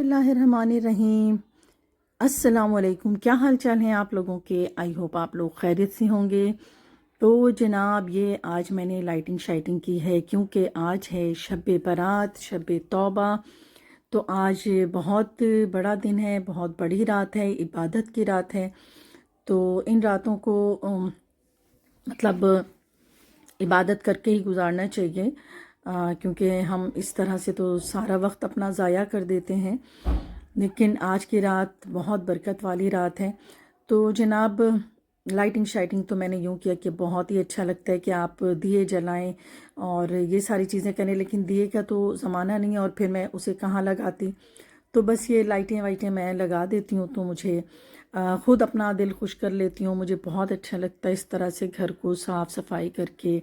बिस्मिल्लाहिर्रहमानिर्रहीम। अस्सलामुअलैकुम। क्या हाल चाल हैं आप लोगों के? आई होप आप लोग खैरियत से होंगे। तो जनाब, ये आज मैंने लाइटिंग शाइटिंग की है क्योंकि आज है शब बारात, शब तौबा। तो आज बहुत बड़ा दिन है, बहुत बड़ी रात है, इबादत की रात है। तो इन रातों को मतलब इबादत करके ही गुजारना चाहिए, क्योंकि हम इस तरह से तो सारा वक्त अपना ज़ाया कर देते हैं। लेकिन आज की रात बहुत बरकत वाली रात है। तो जनाब, लाइटिंग शाइटिंग तो मैंने यूँ किया कि बहुत ही अच्छा लगता है कि आप दिए जलाएं और ये सारी चीज़ें करें, लेकिन दिए का तो ज़माना नहीं है और फिर मैं उसे कहाँ लगाती। तो बस ये लाइटें वाइटें मैं लगा देती हूँ, तो मुझे ख़ुद अपना दिल खुश कर लेती हूँ। मुझे बहुत अच्छा लगता है इस तरह से घर को साफ़ सफाई करके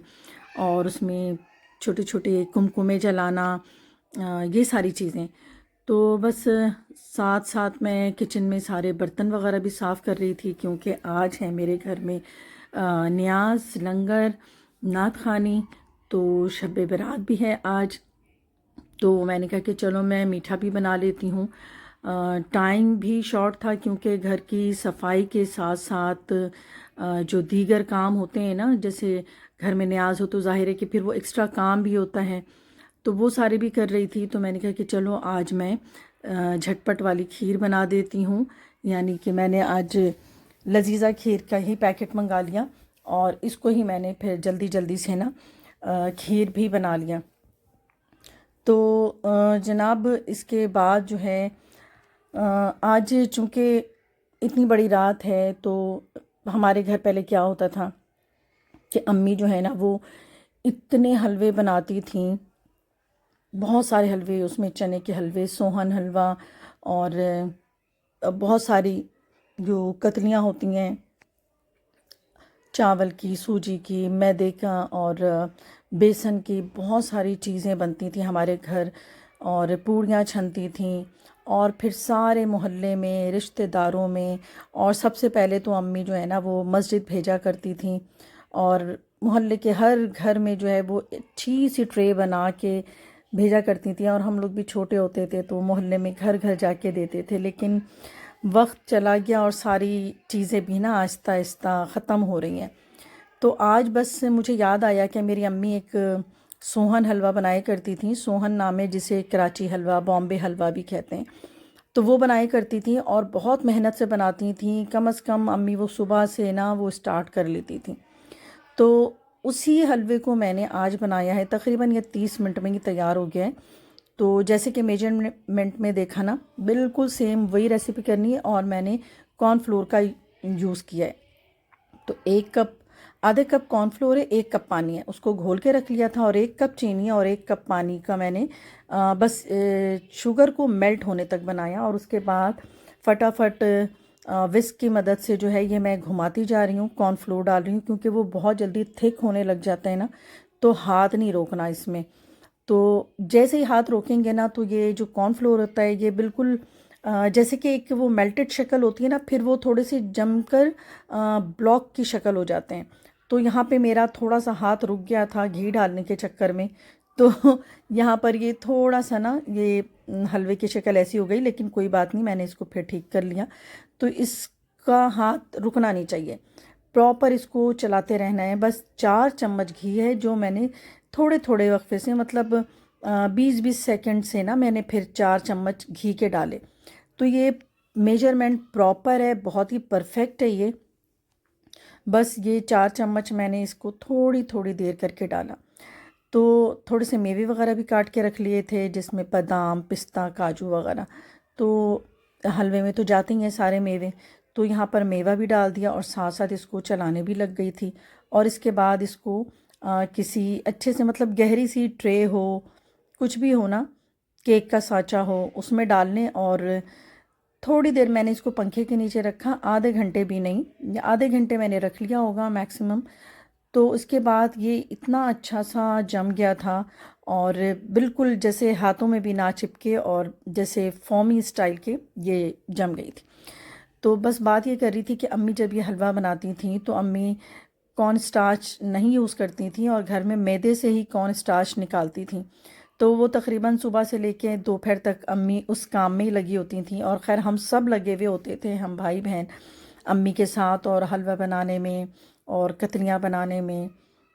और उसमें छोटे छोटे कुमकुमे जलाना, ये सारी चीज़ें। तो बस साथ साथ मैं किचन में सारे बर्तन वगैरह भी साफ़ कर रही थी, क्योंकि आज है मेरे घर में न्याज़, लंगर, नात खानी। तो शब बारात भी है आज। तो मैंने कहा कि चलो मैं मीठा भी बना लेती हूँ। टाइम भी शॉर्ट था क्योंकि घर की सफाई के साथ साथ जो दीगर काम होते हैं ना, जैसे घर में न्याज हो तो ज़ाहिर है कि फिर वो एक्स्ट्रा काम भी होता है, तो वो सारे भी कर रही थी। तो मैंने कहा कि चलो आज मैं झटपट वाली खीर बना देती हूँ। यानी कि मैंने आज लजीज़ा खीर का ही पैकेट मंगा लिया और इसको ही मैंने फिर जल्दी जल्दी से ना खीर भी बना लिया। तो जनाब, इसके बाद जो है आज चूँकि इतनी बड़ी रात है, तो हमारे घर पहले क्या होता था कि अम्मी जो है ना वो इतने हलवे बनाती थीं, बहुत सारे हलवे, उसमें चने के हलवे, सोहन हलवा और बहुत सारी जो कतलियाँ होती हैं चावल की, सूजी की, मैदे का और बेसन की, बहुत सारी चीज़ें बनती थी हमारे घर और पूड़ियाँ छनती थीं। और फिर सारे मोहल्ले में, रिश्तेदारों में, और सबसे पहले तो अम्मी जो है ना वो मस्जिद भेजा करती थीं और मोहल्ले के हर घर में जो है वो अच्छी सी ट्रे बना के भेजा करती थी। और हम लोग भी छोटे होते थे तो मोहल्ले में घर घर जाके देते थे। लेकिन वक्त चला गया और सारी चीज़ें भी ना आहिस्ता आहिस्ता ख़त्म हो रही हैं। तो आज बस मुझे याद आया कि मेरी अम्मी एक सोहन हलवा बनाया करती थी। सोहन नाम है जिसे कराची हलवा, बॉम्बे हलवा भी कहते हैं। तो वो बनाया करती थी और बहुत मेहनत से बनाती थी। कम से कम अम्मी वो सुबह से ना वो स्टार्ट कर लेती थी। तो उसी हलवे को मैंने आज बनाया है। तकरीबन ये 30 मिनट में ही तैयार हो गया है। तो जैसे कि मेजरमेंट में देखा ना, बिल्कुल सेम वही रेसिपी करनी है और मैंने कॉर्नफ्लोर का यूज़ किया है। तो आधे कप कॉर्नफ्लोर है, 1 कप पानी है, उसको घोल के रख लिया था। और 1 कप चीनी और 1 कप पानी का मैंने बस शुगर को मेल्ट होने तक बनाया। और उसके बाद फटाफट विस्क की मदद से जो है ये मैं घुमाती जा रही हूँ, कॉर्नफ्लोर डाल रही हूँ, क्योंकि वो बहुत जल्दी थिक होने लग जाता है ना, तो हाथ नहीं रोकना इसमें। तो जैसे ही हाथ रोकेंगे ना, तो ये जो कॉर्नफ्लोर होता है ये बिल्कुल जैसे कि एक वो मेल्टेड शक्ल होती है ना, फिर वो थोड़े से जमकर ब्लॉक की शक्ल हो जाते हैं। तो यहाँ पे मेरा थोड़ा सा हाथ रुक गया था घी डालने के चक्कर में। तो यहाँ पर ये थोड़ा सा ना ये हलवे की शक्ल ऐसी हो गई, लेकिन कोई बात नहीं, मैंने इसको फिर ठीक कर लिया। तो इसका हाथ रुकना नहीं चाहिए, प्रॉपर इसको चलाते रहना है। बस 4 चम्मच घी है जो मैंने थोड़े थोड़े वक्फे से, मतलब 20-20 सेकंड से ना मैंने फिर 4 चम्मच घी के डाले। तो ये मेजरमेंट प्रॉपर है, बहुत ही परफेक्ट है ये। बस ये 4 चम्मच मैंने इसको थोड़ी थोड़ी देर करके डाला। तो थोड़े से मेवे वगैरह भी काट के रख लिए थे, जिसमें बादाम, पिस्ता, काजू वगैरह। तो हलवे में तो जाते ही हैं सारे मेवे। तो यहाँ पर मेवा भी डाल दिया और साथ साथ इसको चलाने भी लग गई थी। और इसके बाद इसको किसी अच्छे से, मतलब गहरी सी ट्रे हो, कुछ भी हो ना, केक का साँचा हो, उसमें डालने। और थोड़ी देर मैंने इसको पंखे के नीचे रखा, आधे घंटे भी नहीं, आधे घंटे मैंने रख लिया होगा मैक्सिमम। तो उसके बाद ये इतना अच्छा सा जम गया था और बिल्कुल जैसे हाथों में भी ना चिपके और जैसे फॉमी स्टाइल के ये जम गई थी। तो बस बात ये कर रही थी कि अम्मी जब ये हलवा बनाती थी तो अम्मी कॉर्न स्टार्च नहीं यूज़ करती थी और घर में मैदे से ही कॉर्न स्टार्च निकालती थी। तो वो तकरीबन सुबह से लेके दोपहर तक अम्मी उस काम में ही लगी होती थी। और ख़ैर हम सब लगे हुए होते थे, हम भाई बहन अम्मी के साथ, और हलवा बनाने में और कतलियाँ बनाने में,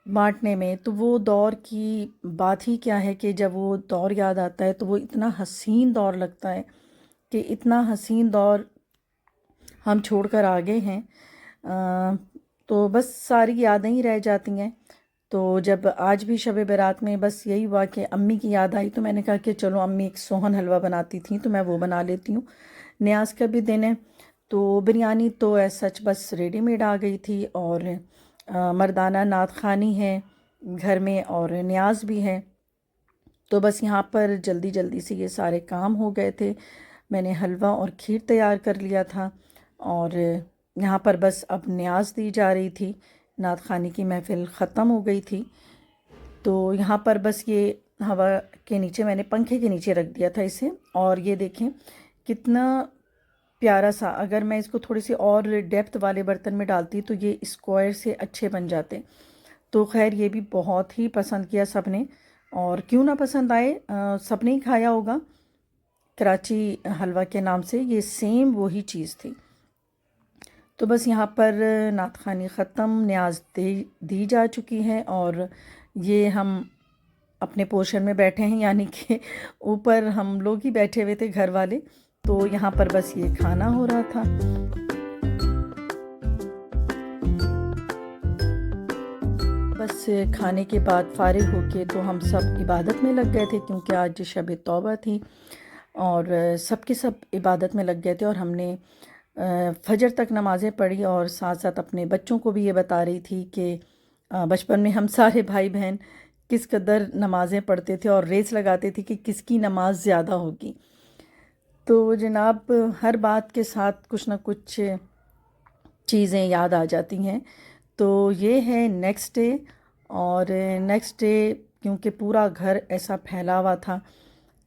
बांटने में। तो वो दौर की बात ही क्या है कि जब वो दौर याद आता है तो वो इतना हसीन दौर लगता है कि इतना हसीन दौर हम छोड़ कर आ गए हैं। अ, तो बस सारी यादें ही रह जाती हैं। तो जब आज भी शब बारात में बस यही हुआ कि अम्मी की याद आई, तो मैंने कहा कि चलो, अम्मी एक सोहन हलवा बनाती थी तो मैं वो बना लेती हूँ। न्याज का भी दिन है, तो बिरयानी तो ऐसा सच बस रेडीमेड आ गई थी, और मर्दाना नात खानी है घर में और न्याज भी है। तो बस यहाँ पर जल्दी जल्दी से ये सारे काम हो गए थे। मैंने हलवा और खीर तैयार कर लिया था, और यहाँ पर बस अब न्याज दी जा रही थी। नात खानी की महफ़िल ख़त्म हो गई थी, तो यहाँ पर बस ये हवा के नीचे, मैंने पंखे के नीचे रख दिया था इसे। और ये देखें कितना प्यारा सा, अगर मैं इसको थोड़ी सी और डेप्थ वाले बर्तन में डालती तो ये स्क्वायर से अच्छे बन जाते। तो खैर ये भी बहुत ही पसंद किया सबने, और क्यों ना पसंद आए, सबने ही खाया होगा। कराची हलवा के नाम से ये सेम वही चीज़ थी। तो बस यहाँ पर नात खानी ख़त्म, न्याज दी जा चुकी है, और ये हम अपने पोर्शन में बैठे हैं, यानी कि ऊपर हम लोग ही बैठे हुए थे घर वाले। तो यहाँ पर बस ये खाना हो रहा था। बस खाने के बाद फारिग होके तो हम सब इबादत में लग गए थे, क्योंकि आज शब तौबा थी, और सब के सब इबादत में लग गए थे। और हमने फजर तक नमाज़ें पढ़ी, और साथ साथ अपने बच्चों को भी ये बता रही थी कि बचपन में हम सारे भाई बहन किस कदर नमाज़ें पढ़ते थे और रेस लगाते थे कि किसकी नमाज ज़्यादा होगी। तो जनाब, हर बात के साथ कुछ ना कुछ चीज़ें याद आ जाती हैं। तो ये है नेक्स्ट डे, और नेक्स्ट डे क्योंकि पूरा घर ऐसा फैला हुआ था,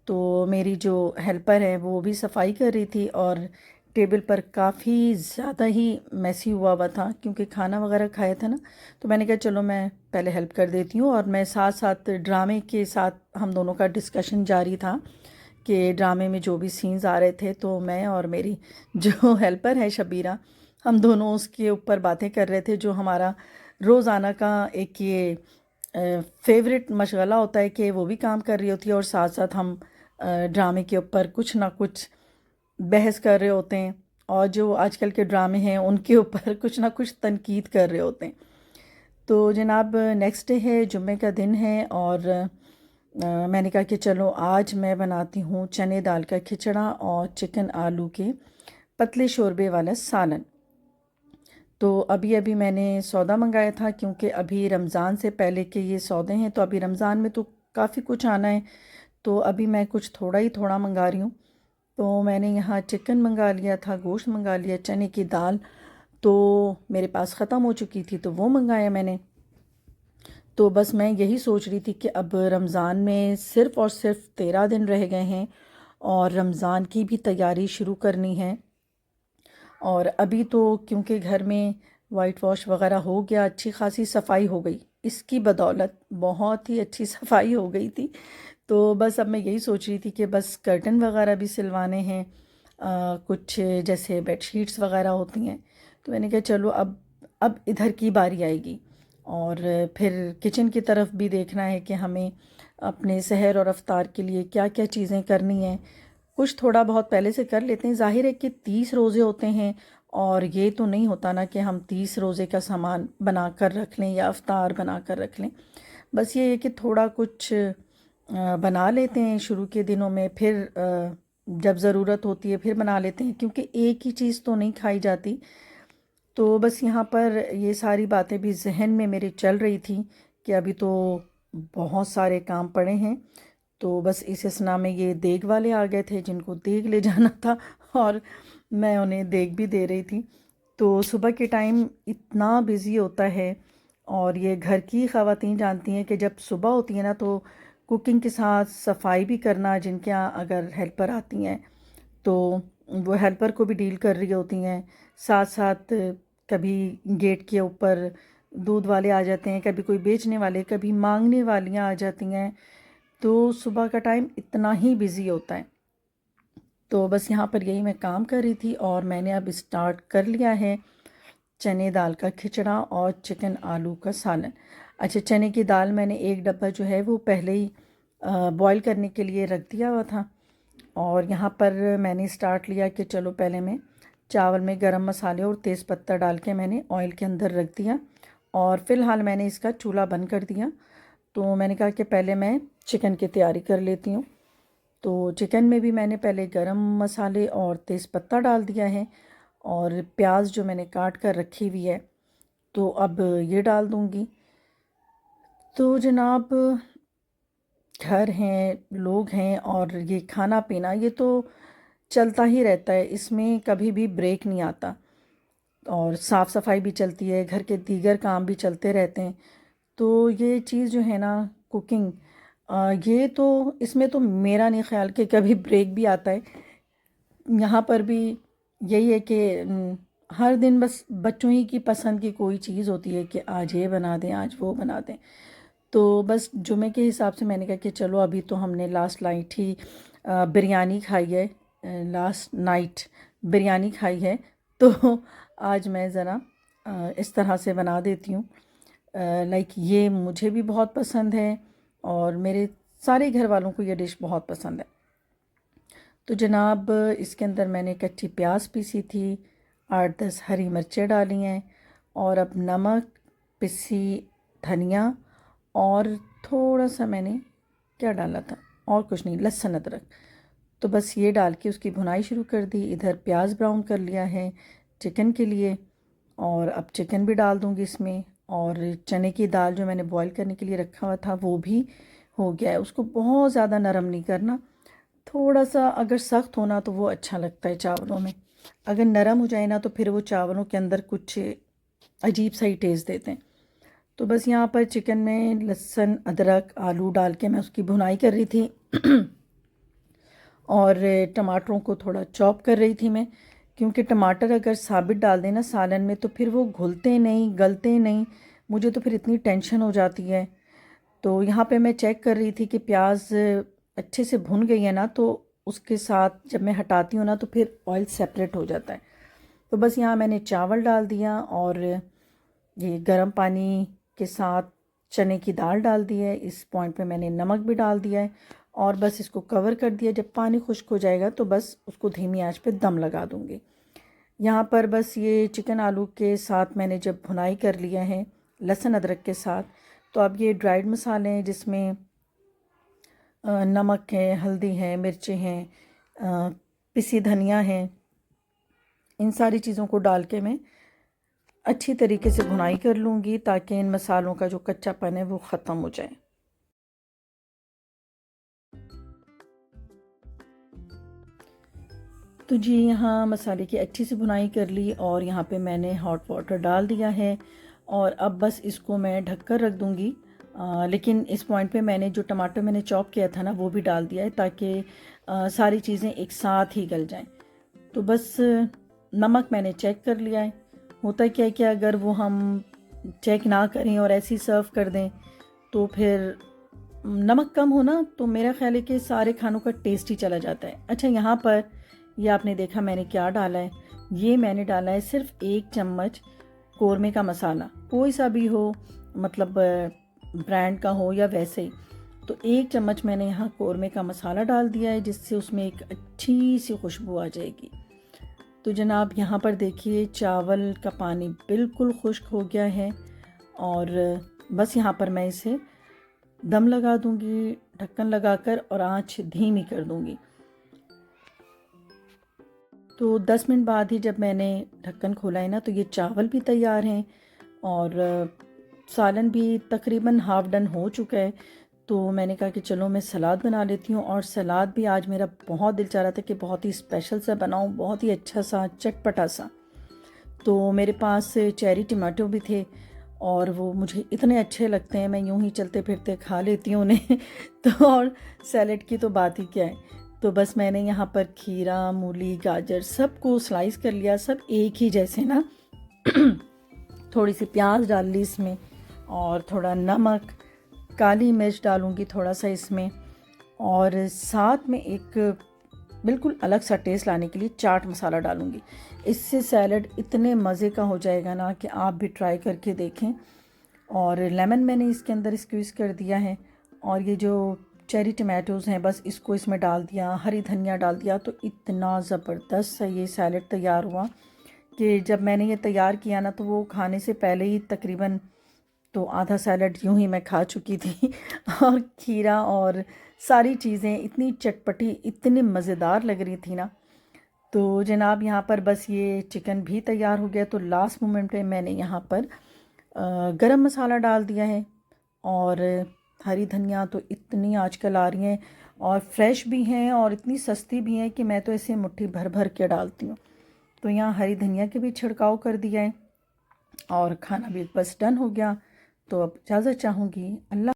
तो मेरी जो हेल्पर है वो भी सफाई कर रही थी, और टेबल पर काफ़ी ज़्यादा ही मैसी हुआ था, क्योंकि खाना वगैरह खाया था ना। तो मैंने कहा चलो मैं पहले हेल्प कर देती हूँ, और मैं साथ साथ ड्रामे के साथ हम दोनों का डिस्कशन जारी था कि ड्रामे में जो भी सीन्स आ रहे थे, तो मैं और मेरी जो हेल्पर है शबीरा, हम दोनों उसके ऊपर बातें कर रहे थे। जो हमारा रोज़ाना का एक ये फेवरेट मशगला होता है कि वो भी काम कर रही होती है, और साथ साथ हम ड्रामे के ऊपर कुछ ना कुछ बहस कर रहे होते हैं, और जो आजकल के ड्रामे हैं उनके ऊपर कुछ ना कुछ तनकीद कर रहे होते हैं। तो जनाब, नेक्स्ट डे है, जुम्मे का दिन है, और मैंने कहा कि चलो आज मैं बनाती हूँ चने दाल का खिचड़ा और चिकन आलू के पतले शोरबे वाला सालन। तो अभी अभी मैंने सौदा मंगाया था, क्योंकि अभी रमज़ान से पहले के ये सौदे हैं, तो अभी रमज़ान में तो काफ़ी कुछ आना है, तो अभी मैं कुछ थोड़ा ही थोड़ा मंगा रही हूँ। तो मैंने यहाँ चिकन मंगा लिया था, गोश्त मंगा लिया, चने की दाल तो मेरे पास ख़त्म हो चुकी थी, तो वो मंगाया मैंने। तो बस मैं यही सोच रही थी कि अब रमज़ान में सिर्फ़ और सिर्फ 13 दिन रह गए हैं, और रमज़ान की भी तैयारी शुरू करनी है। और अभी तो क्योंकि घर में वाइट वॉश वगैरह हो गया, अच्छी खासी सफाई हो गई, इसकी बदौलत बहुत ही अच्छी सफाई हो गई थी। तो बस अब मैं यही सोच रही थी कि बस कर्टन वगैरह भी सिलवाने हैं, कुछ जैसे बेडशीट्स वगैरह होती हैं। तो मैंने कहा चलो अब इधर की बारी आएगी, और फिर किचन की तरफ भी देखना है कि हमें अपने सहर और अफ्तार के लिए क्या क्या चीज़ें करनी हैं। कुछ थोड़ा बहुत पहले से कर लेते हैं। ज़ाहिर है कि 30 रोज़े होते हैं, और ये तो नहीं होता ना कि हम 30 रोज़े का सामान बना कर रख लें या अफ्तार बना कर रख लें। बस ये है कि थोड़ा कुछ बना लेते हैं शुरू के दिनों में, फिर जब ज़रूरत होती है फिर बना लेते हैं, क्योंकि एक ही चीज़ तो नहीं खाई जाती। तो बस यहाँ पर ये सारी बातें भी जहन में मेरे चल रही थी कि अभी तो बहुत सारे काम पड़े हैं। तो बस इस असना में ये देग वाले आ गए थे जिनको देग ले जाना था, और मैं उन्हें देग भी दे रही थी। तो सुबह के टाइम इतना बिज़ी होता है, और ये घर की ख़वातीन जानती हैं कि जब सुबह होती है ना, तो कुकिंग के साथ सफाई भी करना, जिनके यहाँ अगर हेल्पर आती हैं तो वो हेल्पर को भी डील कर रही होती हैं। साथ साथ कभी गेट के ऊपर दूध वाले आ जाते हैं, कभी कोई बेचने वाले, कभी मांगने वालियाँ आ जाती हैं। तो सुबह का टाइम इतना ही बिज़ी होता है। तो बस यहाँ पर यही मैं काम कर रही थी और मैंने अब स्टार्ट कर लिया है चने दाल का खिचड़ा और चिकन आलू का सालन। अच्छा, चने की दाल मैंने एक डब्बा जो है वो पहले ही बॉईल करने के लिए रख दिया हुआ था। और यहाँ पर मैंने स्टार्ट लिया कि चलो पहले मैं चावल में गरम मसाले और तेज़पत्ता डाल के मैंने ऑयल के अंदर रख दिया और फ़िलहाल मैंने इसका चूल्हा बंद कर दिया। तो मैंने कहा कि पहले मैं चिकन की तैयारी कर लेती हूँ। तो चिकन में भी मैंने पहले गरम मसाले और तेज़पत्ता डाल दिया है और प्याज जो मैंने काट कर रखी हुई है तो अब ये डाल दूँगी। तो जनाब, घर हैं, लोग हैं और ये खाना पीना ये तो चलता ही रहता है, इसमें कभी भी ब्रेक नहीं आता। और साफ़ सफाई भी चलती है, घर के दीगर काम भी चलते रहते हैं। तो ये चीज़ जो है ना, कुकिंग, ये तो इसमें तो मेरा नहीं ख्याल कि कभी ब्रेक भी आता है। यहाँ पर भी यही है कि हर दिन बस बच्चों ही की पसंद की कोई चीज़ होती है कि आज ये बना दें, आज वो बना दें। तो बस जुमे के हिसाब से मैंने कहा कि चलो अभी तो हमने लास्ट नाइट ही बिरयानी खाई है, लास्ट नाइट बिरयानी खाई है। तो आज मैं ज़रा इस तरह से बना देती हूँ। लाइक ये मुझे भी बहुत पसंद है और मेरे सारे घर वालों को ये डिश बहुत पसंद है। तो जनाब, इसके अंदर मैंने कच्ची प्याज पीसी थी, 8-10 हरी मिर्चें डाली हैं और अब नमक, पिसी धनिया और थोड़ा सा मैंने क्या डाला था, और कुछ नहीं, लहसुन अदरक। तो बस ये डाल के उसकी भुनाई शुरू कर दी। इधर प्याज ब्राउन कर लिया है चिकन के लिए और अब चिकन भी डाल दूँगी इसमें। और चने की दाल जो मैंने बॉईल करने के लिए रखा हुआ था वो भी हो गया है। उसको बहुत ज़्यादा नरम नहीं करना, थोड़ा सा अगर सख्त होना तो वो अच्छा लगता है चावलों में। अगर नरम हो जाए ना तो फिर वो चावलों के अंदर कुछ अजीब सा ही टेस्ट देते हैं। तो बस यहाँ पर चिकन में लहसुन अदरक आलू डाल के मैं उसकी भुनाई कर रही थी और टमाटरों को थोड़ा चॉप कर रही थी मैं, क्योंकि टमाटर अगर साबित डाल देना सालन में तो फिर वो घुलते नहीं, गलते नहीं, मुझे तो फिर इतनी टेंशन हो जाती है। तो यहाँ पे मैं चेक कर रही थी कि प्याज अच्छे से भुन गई है ना, तो उसके साथ जब मैं हटाती हूँ ना तो फिर ऑयल सेपरेट हो जाता है। तो बस यहाँ मैंने चावल डाल दिया और ये गर्म पानी के साथ चने की दाल डाल दी है। इस पॉइंट पे मैंने नमक भी डाल दिया है और बस इसको कवर कर दिया। जब पानी खुश्क हो जाएगा तो बस उसको धीमी आंच पे दम लगा दूँगी। यहाँ पर बस ये चिकन आलू के साथ मैंने जब भुनाई कर लिया है लहसुन अदरक के साथ, तो अब ये ड्राइड मसाले हैं जिसमें नमक है, हल्दी है, मिर्चें हैं, पिसी धनिया है, इन सारी चीज़ों को डाल के मैं अच्छी तरीके से भुनाई कर लूँगी ताकि इन मसालों का जो कच्चापन है वो ख़त्म हो जाए। तो जी, यहाँ मसाले की अच्छी से भुनाई कर ली और यहाँ पे मैंने हॉट वाटर डाल दिया है और अब बस इसको मैं ढक कर रख दूँगी। लेकिन इस पॉइंट पे मैंने जो टमाटर मैंने चॉप किया था ना वो भी डाल दिया है ताकि सारी चीज़ें एक साथ ही गल जाएं। तो बस नमक मैंने चेक कर लिया है। होता क्या है कि अगर वो हम चेक ना करें और ऐसे ही सर्व कर दें तो फिर नमक कम हो ना तो मेरा ख्याल है कि सारे खानों का टेस्ट ही चला जाता है। अच्छा, यहाँ पर ये आपने देखा मैंने क्या डाला है, ये मैंने डाला है सिर्फ 1 चम्मच कौरमे का मसाला, कोई सा भी हो, मतलब ब्रांड का हो या वैसे ही। तो 1 चम्मच मैंने यहाँ कौरमे का मसाला डाल दिया है जिससे उसमें एक अच्छी सी खुशबू आ जाएगी। तो जनाब, यहाँ पर देखिए चावल का पानी बिल्कुल खुश्क हो गया है और बस यहाँ पर मैं इसे दम लगा दूँगी ढक्कन लगाकर और आंच धीमी कर दूँगी। तो 10 मिनट बाद ही जब मैंने ढक्कन खोला है ना तो ये चावल भी तैयार हैं और सालन भी तकरीबन हाफ़ डन हो चुका है। तो मैंने कहा कि चलो मैं सलाद बना लेती हूँ और सलाद भी आज मेरा बहुत दिल चाह रहा था कि बहुत ही स्पेशल सा बनाऊँ, बहुत ही अच्छा सा चटपटा सा। तो मेरे पास चेरी टमाटो भी थे और वो मुझे इतने अच्छे लगते हैं, मैं यूं ही चलते फिरते खा लेती हूँ उन्हें तो और सैलेड की तो बात ही क्या है। तो बस मैंने यहाँ पर खीरा, मूली, गाजर सबको स्लाइस कर लिया, सब एक ही जैसे ना थोड़ी सी प्याज डाल ली इसमें और थोड़ा नमक, काली मिर्च डालूँगी थोड़ा सा इसमें और साथ में एक बिल्कुल अलग सा टेस्ट लाने के लिए चाट मसाला डालूँगी। इससे सैलड इतने मज़े का हो जाएगा ना कि आप भी ट्राई करके देखें। और लेमन मैंने इसके अंदर स्क्वीज़ कर दिया है, और ये जो चेरी टमाटोज़ हैं बस इसको इसमें डाल दिया, हरी धनिया डाल दिया, तो इतना ज़बरदस्त सा ये सैलड तैयार हुआ कि जब मैंने ये तैयार किया ना तो वो खाने से पहले ही तकरीबन तो आधा सैलड यूं ही मैं खा चुकी थी और खीरा और सारी चीज़ें इतनी चटपटी इतनी मज़ेदार लग रही थी ना। तो जनाब यहाँ पर बस ये चिकन भी तैयार हो गया, तो लास्ट मोमेंट पे मैंने यहाँ पर गरम मसाला डाल दिया है। और हरी धनिया तो इतनी आजकल आ रही हैं और फ्रेश भी हैं और इतनी सस्ती भी हैं कि मैं तो इसे मुट्ठी भर भर के डालती हूँ। तो यहाँ हरी धनिया के भी छिड़काव कर दिया है और खाना भी बस डन हो गया। तो अब इजाज़त चाहूँगी। अल्लाह।